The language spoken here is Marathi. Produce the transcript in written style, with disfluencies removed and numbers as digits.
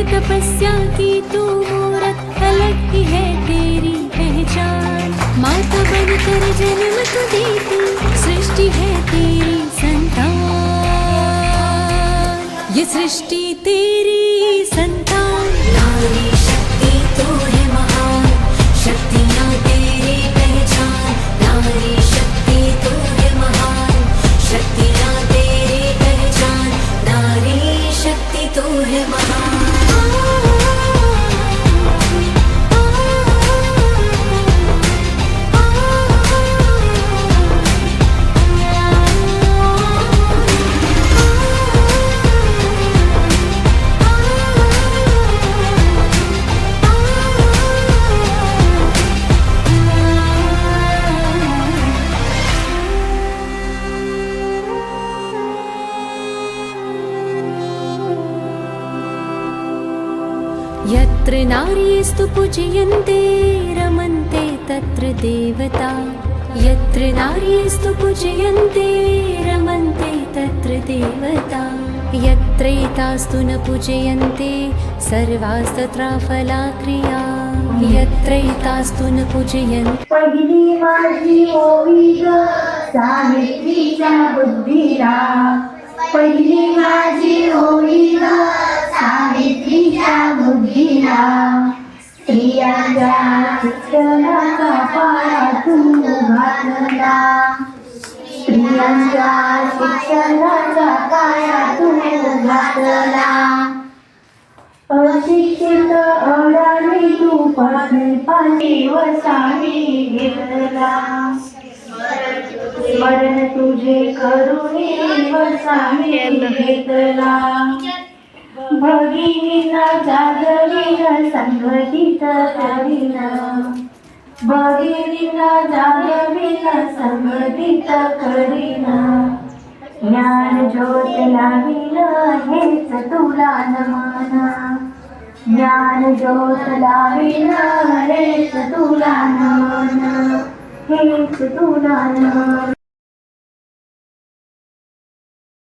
तपस्या की तू मूरत अलग ही है तेरी पहचान। माता बनकर जन्म तू देती सृष्टि है तेरी संतान। ये सृष्टि तेरी संतान। नारी शक्ति तू है महान, शक्तियाँ तेरी पहचान। नारी शक्ति तू है महान, शक्तियाँ तेरी पहचान। नारी शक्ति तू है महान। यत्र नार्यस्तु पूजयन्ते रमन्ते तत्र देवता। यत्र नार्यस्तु पूजयन्ते रमन्ते तत्र देवता। यत्रैतास्तु न पूजयन्ते सर्वास्तत्राफला क्रिया। यत्रैतास्तु न पूजयन्ते। पहिली माझी ओवी ग सावित्रीच्या बुद्धीला। पहिली माझी ओवी ग सावित्रीच्या बुद्धीला। स्त्रियांच्या शिक्षणाचा पाया तू घातला। स्त्रियांच्या शिक्षणाचा पाया तू घातला। अशिक्षित अडाणी तू पाणी वसावी घेतला। स्मरण तुझे करुणी वसावी घेतला। भगिनींना जागविण संघटित करीन। भगिनींना जागविण संघटित करीन। ज्ञान ज्योत लावीन हेच तुला नमन। ज्ञान ज्योत लावीन हेच तुला नमन। हेच तुला नमन।